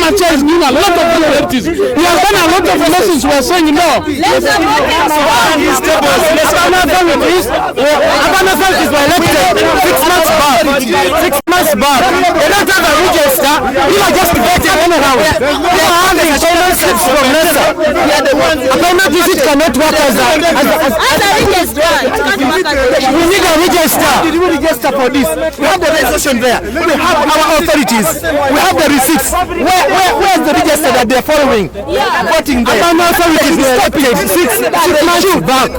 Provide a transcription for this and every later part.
Macha is doing a lot of priorities. He has done a lot of lessons. We are saying no. Abanathal is elected 6 months back. 6 months back. They don't have a register. You are just getting anyhow. They are having common slips from NASA. Appointment visit cannot work as a register. We need a register. Did we register for this? We have the registration there. We have our authorities. We have the receipts. Where is the register that they are following? Voting there. Abanathal is elected 6 months back.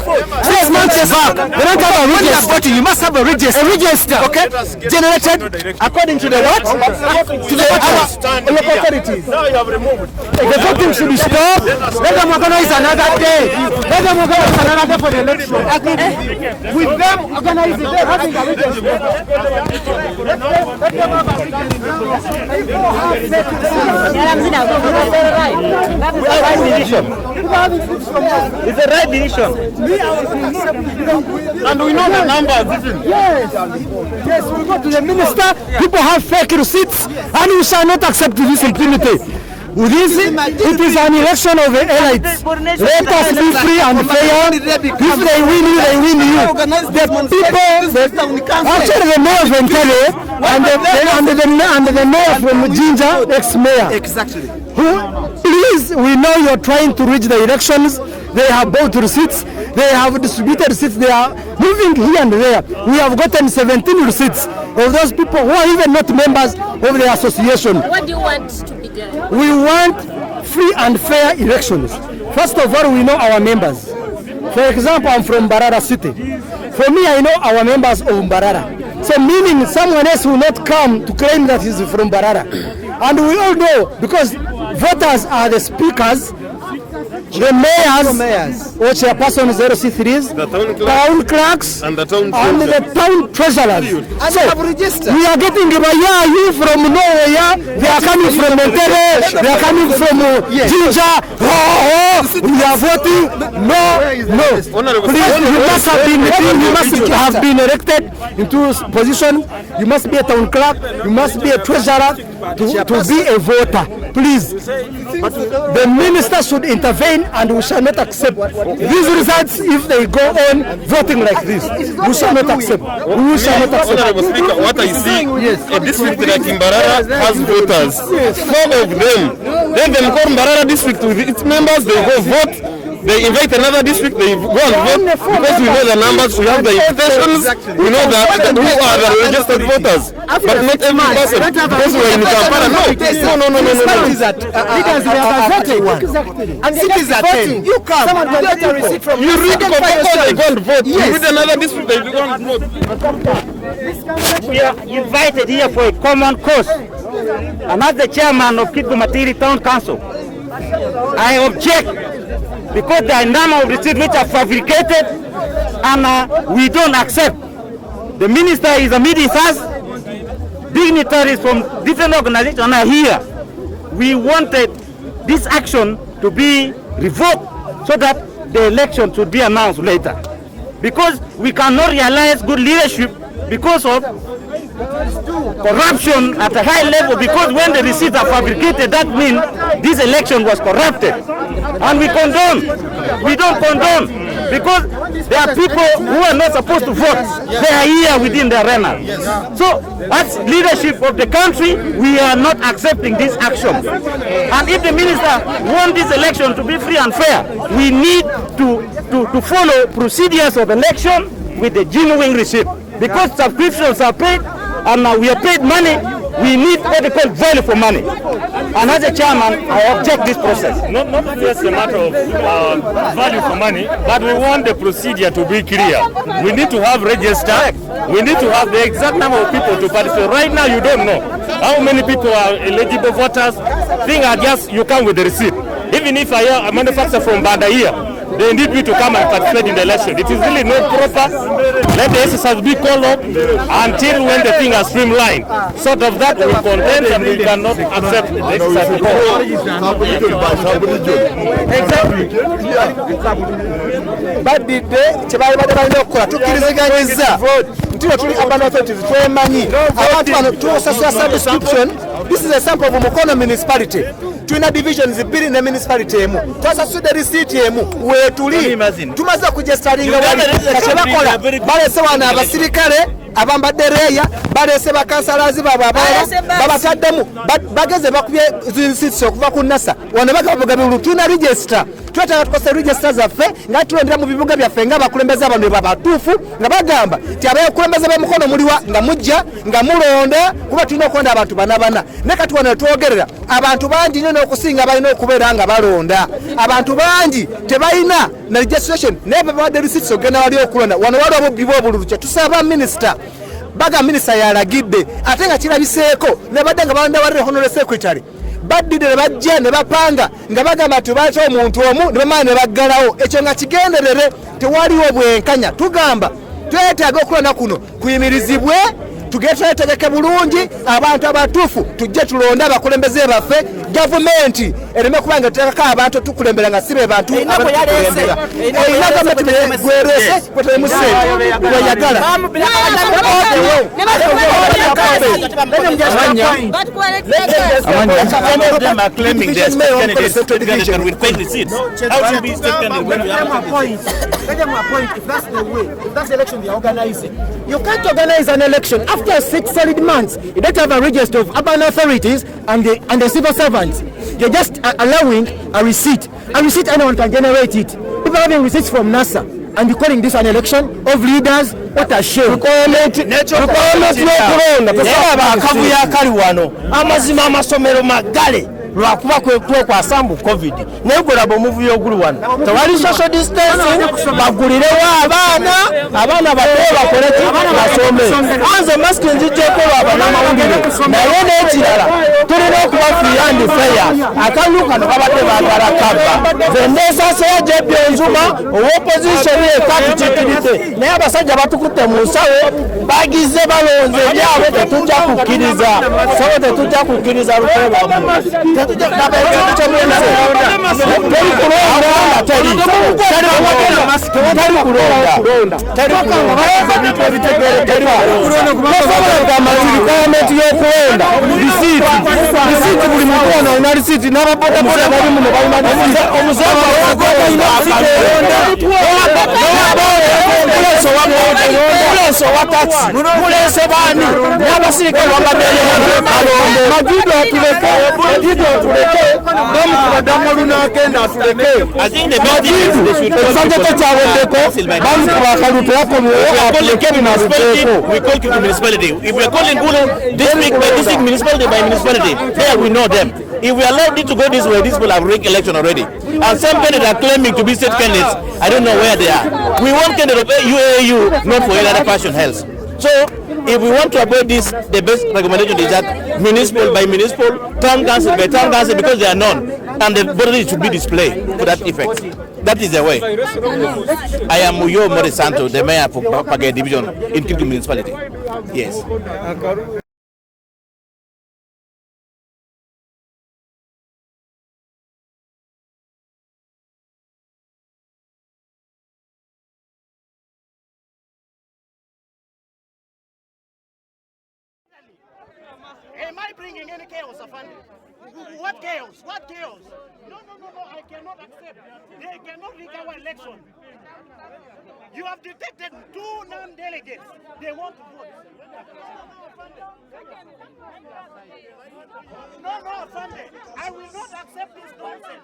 6 months back. They don't have a register. You must have a register. A register. Okay. Generated according to the what? To the local authorities. Now you have removed. The voting should be stopped. Let them organize another day. Let them organize another day for the election. With them organizing, they're having a register. Let them have a it's the right decision. And we know the numbers. Yes, we go to the minister. People have fake receipts, and we shall not accept this impunity. It is an election of the elites. Let us be free and fair. If they win you, they win you. The people, actually the mayor of Entele and the mayor from Ginger, ex-mayor. Exactly. Please, we know you're trying to reach the elections. They have bought receipts. They have distributed receipts. They are moving here and there. We have gotten 17 receipts of those people who are even not members of the association. What do you want to be done? We want free and fair elections. First of all, we know our members. For example, I'm from Mbarara City. For me, I know our members of Mbarara. So meaning someone else will not come to claim that he's from Mbarara. And we all know, because voters are the speakers, the mayors, or chairpersons, LC3s, the town clerks, and the town treasurers. So we are getting you from nowhere. They are coming from Monterrey. They are coming from Ginger. We are voting. No. Please, you must have been elected into position. You must be a town clerk. You must be a treasurer to be a voter. Please, the minister should intervene, and we shall not accept these results if they go on voting like this. We shall not accept. We shall not accept. Honorable Speaker, what I see, a district like Mbarara has voters, 4 of them. Then they call Mbarara district with its members, they go vote. They invite another district, they go and vote, because we know the numbers, we have the invitations, we know that who are the registered voters, but not every person, because we are in Kampala. And cities are voting. You come, you get a receipt from you read Kopoko, they go and vote. You read another district, they go and vote. We are invited here for a common cause. I'm as the chairman of Kitgum Town Council. I object, because there are a number of receipts which are fabricated, and we don't accept. The minister is meeting us. Dignitaries from different organizations are here. We wanted this action to be revoked so that the election should be announced later. Because we cannot realize good leadership because of corruption at a high level, because when the receipts are fabricated, that means this election was corrupted. And we condone. We don't condone, because there are people who are not supposed to vote. They are here within the arena. So as leadership of the country, we are not accepting this action. And if the minister wants this election to be free and fair, we need to follow procedures of election with the genuine receipt. Because subscriptions are paid, and we are paid money, we need what they call value for money. And as a chairman, I object this process. Not just a matter of value for money, but we want the procedure to be clear. We need to have register. We need to have the exact number of people to participate. Right now, you don't know how many people are eligible voters. Things are just, you come with the receipt. Even if I am a manufacturer from Banda here, they need me to come and participate in the election. It is really not proper. Let the exercise be called up until when the thing is streamlined. Sort of that will contend, and we cannot accept the exercise. Exactly. But the day, until tuli urban authorities twemanyi abantu bano tuosasula subscription. This is a sample of Mukono municipality. Tulina divisions bbiri ne municipality emu. Twasasudde receipt emu weetuli. Tumaze kugestaringa wali kachebakola balese wana abasirikale abambadde reya balese bakansalazi baabwe abaala babataddemu bageze bakubye zinsitsi okuva ku NASA wano bagabugabulu tuna register twetaaga tukose register zaffe nga tulondera mu bibuga byaffe nga abakulembeze abantu babatuufu nga bagamba ti abakulembeze b'Mukono muliwa nga mujja nga mulonda kuba tulina okulonda abantu banabana ne kati wano twogerera abantu bangi nnyo n'okusinga balina okubeera nga balonda abantu bangi tebalina na registration naye babawadde receipts ogenda wali okulonda wano wali obubbi bw'obululu kye tusaba minisita baga minisita yalagidde ate nga kirabiseeko ne badde nga balonda wali honorary secretary baddide ne bajja ne bapanga nga bagamba tubaate omuntu omu ne bamala ne baggalawo ekyo nga kigenderere tewaliwo bwenkanya tugamba twetaaga okulonda kuno kuyimirizibwe tugetegeke bulungi abantu abatuufu tujje tulonde abakulembeze baffe gavumenti ereme kubanga tutekako abantu tukulembera nga sibe bantu abakulembera eyina gavumenti gwerese kwetemusente weyagala You can't organize an election after 6 solid months. You don't have a register of urban authorities and the civil servants. You're just allowing a receipt. A receipt, anyone can generate it. People having receipts from NASA and you're calling this an election of leaders. What a shame. lwakuba kwekwasambu covid negula bomuvuyo ogulu wano tewali social distancing bagulirewo abaana bato bakoleki basome anze masiki nzijjeko lwabanamawulire naye n'ekirala tulina okuba free and fair akalulu kano babadde baagala kabba zendeesasa ya jebbi enzuma owopozisioni ekatukikiridde naye abasajja batukutte mu nsawo bagize balonze ebyabwe tetujja kukkiriza so tetujja kukkiriza lukwebamu I think the we call the municipality. If we are calling Gulu district by district, municipality by municipality, there we know them. If we allow it to go this way, these people have rigged election already. And some candidates are claiming to be state candidates. I don't know where they are. We want candidate of UAAU, not for any other passion else. So, if we want to avoid this, the best recommendation is that municipal by municipal, town council by town council, because they are known, and the body should be displayed for that effect. That is the way. I am Muyo Morisanto, the mayor for Pagay Division in Kilku Municipality. Yes. Am I bringing any chaos, Afandi? What chaos? What chaos? No, I cannot accept. They cannot rig our election. You have detected 2 non-delegates. They want to vote. No, Afandi. I will not accept this nonsense.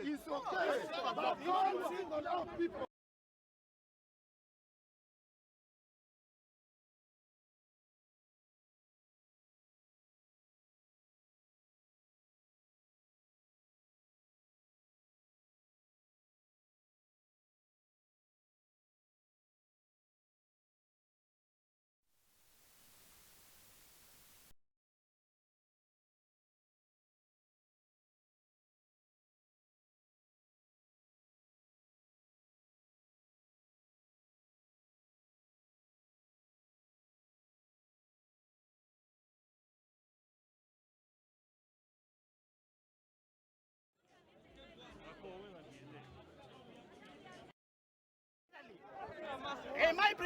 It's okay.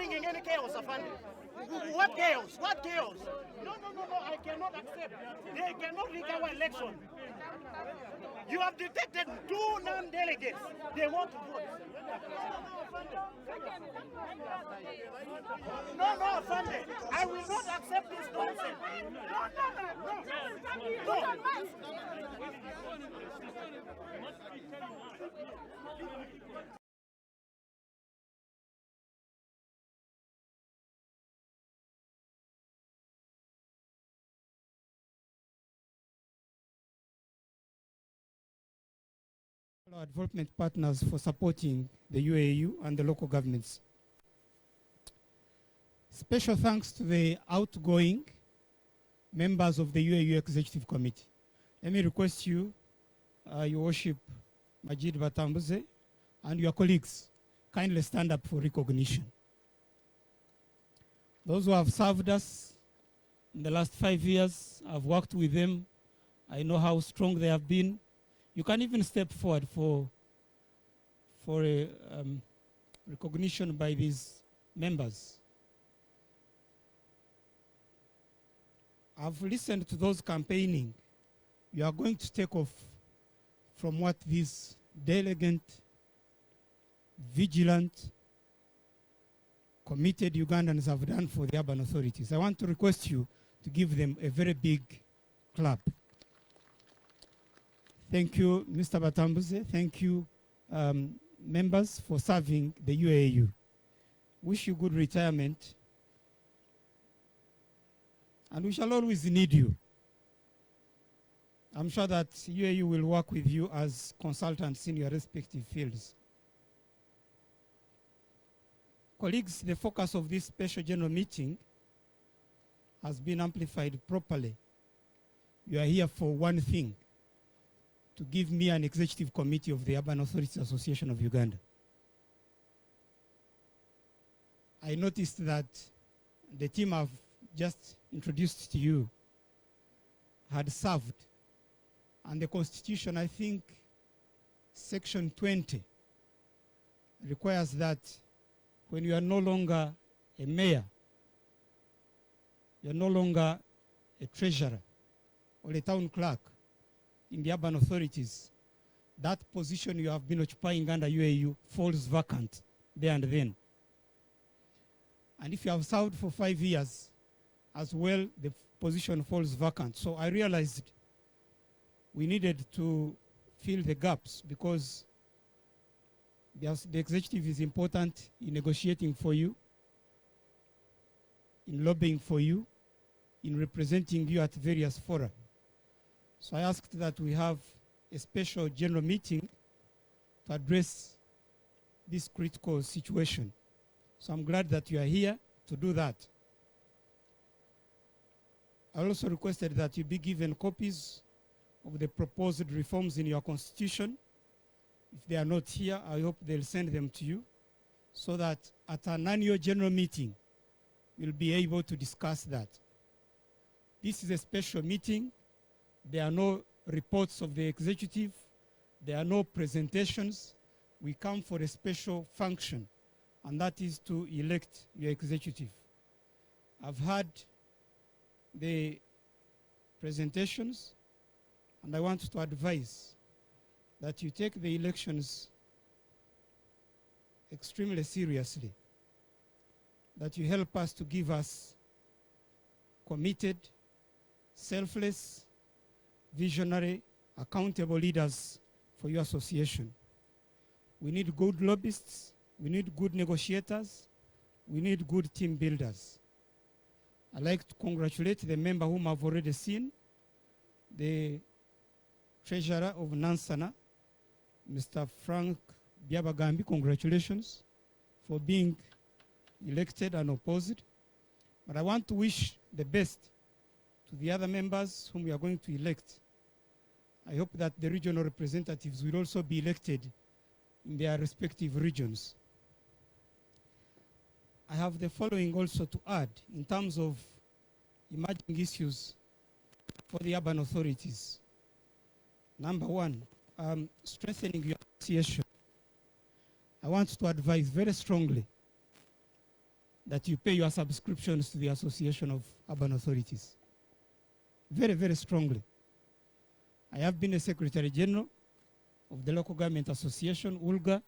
bringing any chaos, Afandi. What chaos? What chaos? No, I cannot accept. They cannot rig our election. You have detected 2 non-delegates. They want to vote. No, Afandi. I will not accept this nonsense. No. Our development partners for supporting the UAAU and the local governments. Special thanks to the outgoing members of the UAAU Executive Committee. Let me request you, Your Worship Majid Batambuze, and your colleagues, kindly stand up for recognition. Those who have served us in the last 5 years, I've worked with them. I know how strong they have been. You can even step forward for a recognition by these members. I've listened to those campaigning. You are going to take off from what these diligent, vigilant, committed Ugandans have done for the urban authorities. I want to request you to give them a very big clap. Thank you, Mr. Batambuze. Thank you, members, for serving the UAAU. Wish you good retirement. And we shall always need you. I'm sure that UAAU will work with you as consultants in your respective fields. Colleagues, the focus of this special general meeting has been amplified properly. You are here for one thing: to give me an executive committee of the Urban Authorities Association of Uganda. I noticed that the team I've just introduced to you had served, and the Constitution, I think, Section 20, requires that when you are no longer a mayor, you're no longer a treasurer or a town clerk in the urban authorities, that position you have been occupying under UAAU falls vacant there and then. And if you have served for 5 years as well, the position falls vacant. So I realized we needed to fill the gaps, because the executive is important in negotiating for you, in lobbying for you, in representing you at various fora. So I asked that we have a special general meeting to address this critical situation. So I'm glad that you are here to do that. I also requested that you be given copies of the proposed reforms in your constitution. If they are not here, I hope they'll send them to you, so that at an annual general meeting, we'll be able to discuss that. This is a special meeting. There are no reports of the executive. There are no presentations. We come for a special function, and that is to elect your executive. I've heard the presentations, and I want to advise that you take the elections extremely seriously, that you help us to give us committed, selfless, visionary, accountable leaders for your association. We need good lobbyists, we need good negotiators, we need good team builders. I'd like to congratulate the member whom I've already seen, the treasurer of Nansana, Mr. Frank Byabagambi. Congratulations for being elected and opposed. But I want to wish the best to the other members whom we are going to elect. I hope that the regional representatives will also be elected in their respective regions. I have the following also to add in terms of emerging issues for the urban authorities. Number one, strengthening your association. I want to advise very strongly that you pay your subscriptions to the Association of Urban Authorities. Very, very strongly. I have been a Secretary General of the Local Government Association, ULGA.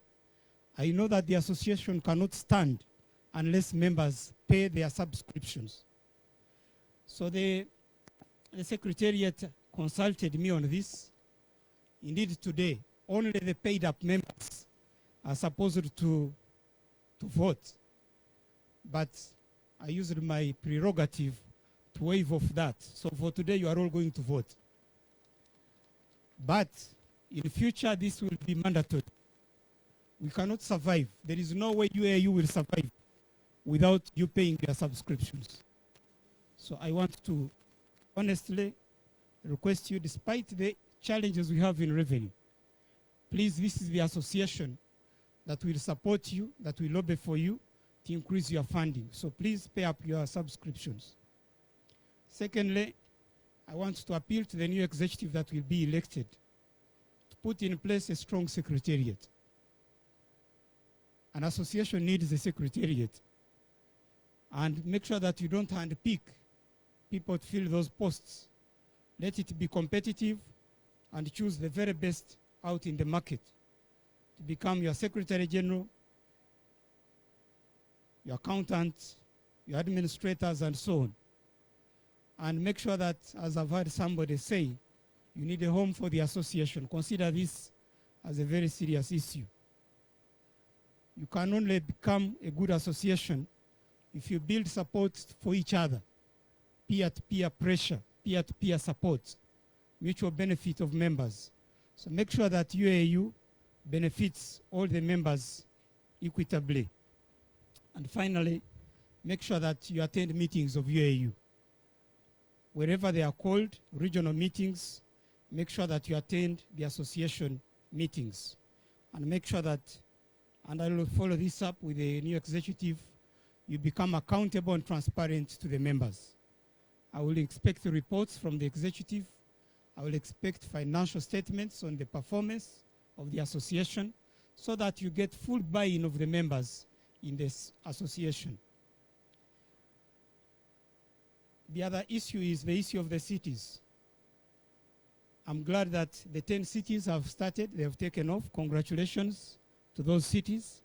I know that the association cannot stand unless members pay their subscriptions. So the Secretariat consulted me on this. Indeed, today, only the paid-up members are supposed to vote. But I used my prerogative to waive off that. So for today, you are all going to vote. But in future, this will be mandatory. We cannot survive. There is no way UAAU will survive without you paying your subscriptions. So I want to honestly request you, despite the challenges we have in revenue, please, this is the association that will support you, that will lobby for you to increase your funding. So please pay up your subscriptions. Secondly, I want to appeal to the new executive that will be elected to put in place a strong secretariat. An association needs a secretariat. And make sure that you don't handpick people to fill those posts. Let it be competitive and choose the very best out in the market to become your Secretary General, your accountant, your administrators, and so on. And make sure that, as I've heard somebody say, you need a home for the association. Consider this as a very serious issue. You can only become a good association if you build support for each other, peer-to-peer pressure, peer-to-peer support, mutual benefit of members. So make sure that UAAU benefits all the members equitably. And finally, make sure that you attend meetings of UAAU. Wherever they are called, regional meetings, make sure that you attend the association meetings. And make sure that, and I will follow this up with the new executive, you become accountable and transparent to the members. I will expect the reports from the executive. I will expect financial statements on the performance of the association so that you get full buy-in of the members in this association. The other issue is the issue of the cities. I'm glad that the 10 cities have started, they have taken off. Congratulations to those cities.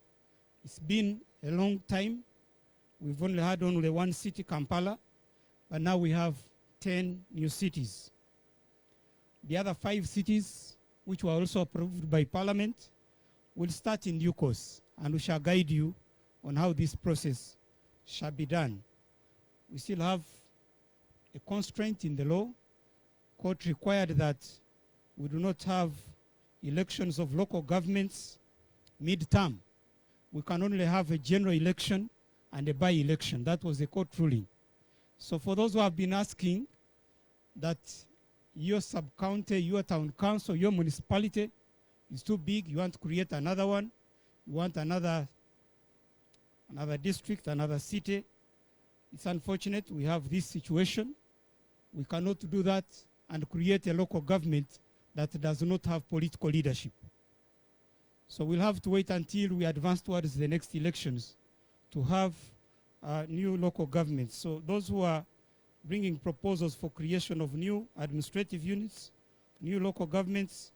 It's been a long time. We've only had only one city, Kampala, but now we have 10 new cities. The other 5 cities, which were also approved by Parliament, will start in due course, and we shall guide you on how this process shall be done. We still have a constraint in the law. Court required that we do not have elections of local governments mid-term. We can only have a general election and a by-election. That was the court ruling. So for those who have been asking that your sub-county, your town council, your municipality is too big, you want to create another one, you want another district, another city, it's unfortunate we have this situation. We cannot do that and create a local government that does not have political leadership. So we'll have to wait until we advance towards the next elections to have new local governments. So those who are bringing proposals for creation of new administrative units, new local governments,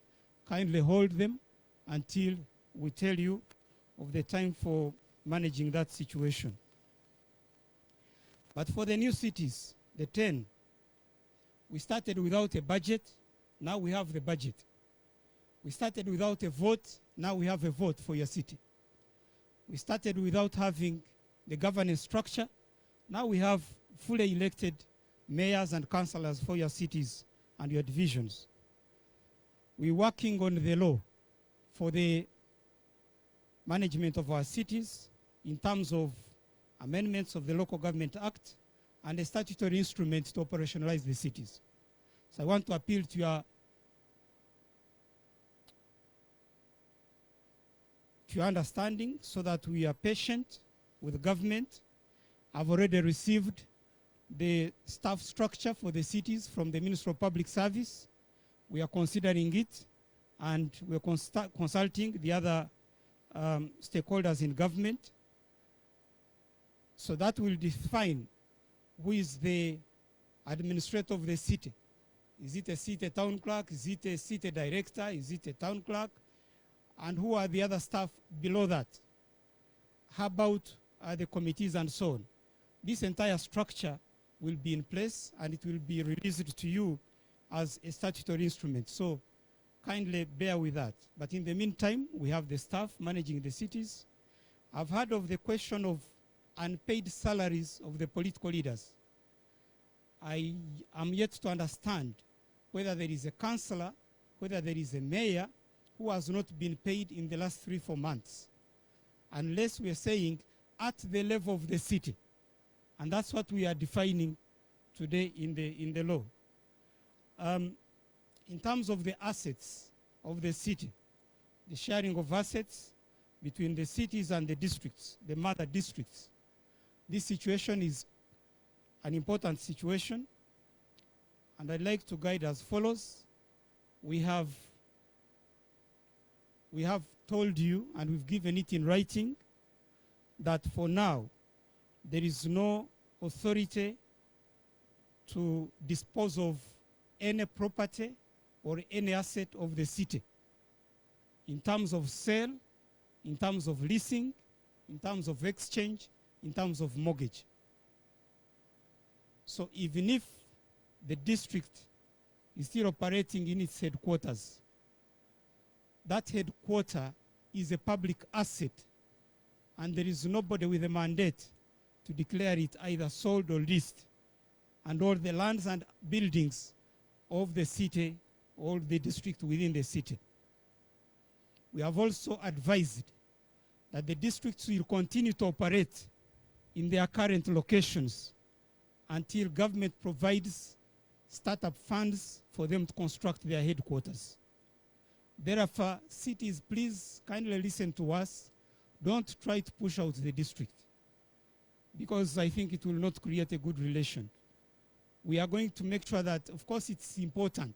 kindly hold them until we tell you of the time for managing that situation. But for the new cities, the 10, we started without a budget, now we have the budget. We started without a vote, now we have a vote for your city. We started without having the governance structure, now we have fully elected mayors and councillors for your cities and your divisions. We're working on the law for the management of our cities in terms of amendments of the Local Government Act and a statutory instrument to operationalize the cities. So I want to appeal to your understanding so that we are patient with government. I've already received the staff structure for the cities from the Ministry of Public Service. We are considering it, and we're consulting the other stakeholders in government. So that will define who is the administrator of the city. Is it a city town clerk? Is it a city director? Is it a town clerk? And who are the other staff below that? How about the committees and so on? This entire structure will be in place and it will be released to you as a statutory instrument. So kindly bear with that. But in the meantime, we have the staff managing the cities. I've heard of the question of unpaid salaries of the political leaders. I am yet to understand whether there is a councillor, whether there is a mayor who has not been paid in the last 3-4 months, unless we are saying at the level of the city. And that's what we are defining today in the law. In terms of the assets of the city, the sharing of assets between the cities and the districts, the mother districts, this situation is an important situation, and I'd like to guide as follows. We have told you, and we've given it in writing, that for now, there is no authority to dispose of any property or any asset of the city in terms of sale, in terms of leasing, in terms of exchange, in terms of mortgage. So even if the district is still operating in its headquarters, that headquarter is a public asset, and there is nobody with a mandate to declare it either sold or leased. And all the lands and buildings of the city, all the district within the city. We have also advised that the districts will continue to operate in their current locations until government provides startup funds for them to construct their headquarters. Therefore, cities, please kindly listen to us. Don't try to push out the district, because I think it will not create a good relation. We are going to make sure that, of course, it's important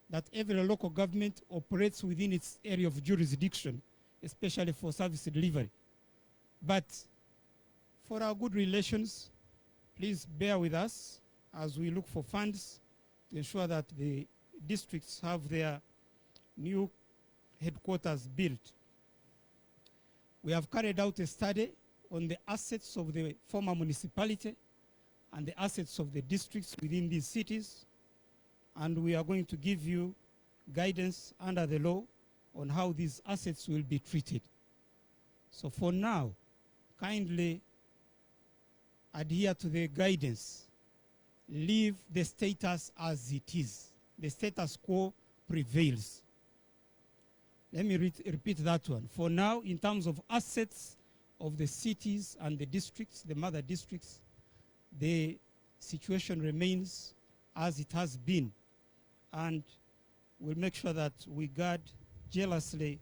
that every local government operates within its area of jurisdiction, especially for service delivery. But for our good relations, please bear with us as we look for funds to ensure that the districts have their new headquarters built. We have carried out a study on the assets of the former municipality and the assets of the districts within these cities, and we are going to give you guidance under the law on how these assets will be treated. So for now, kindly adhere to the guidance. Leave the status as it is. The status quo prevails. Let me repeat that one. For now, in terms of assets of the cities and the districts, the mother districts, the situation remains as it has been. And we'll make sure that we guard jealously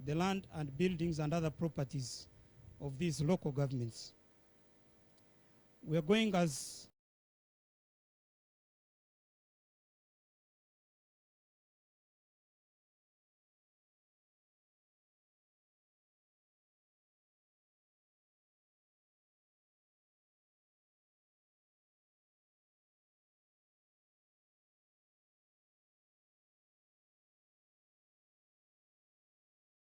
the land and buildings and other properties of these local governments. We are going as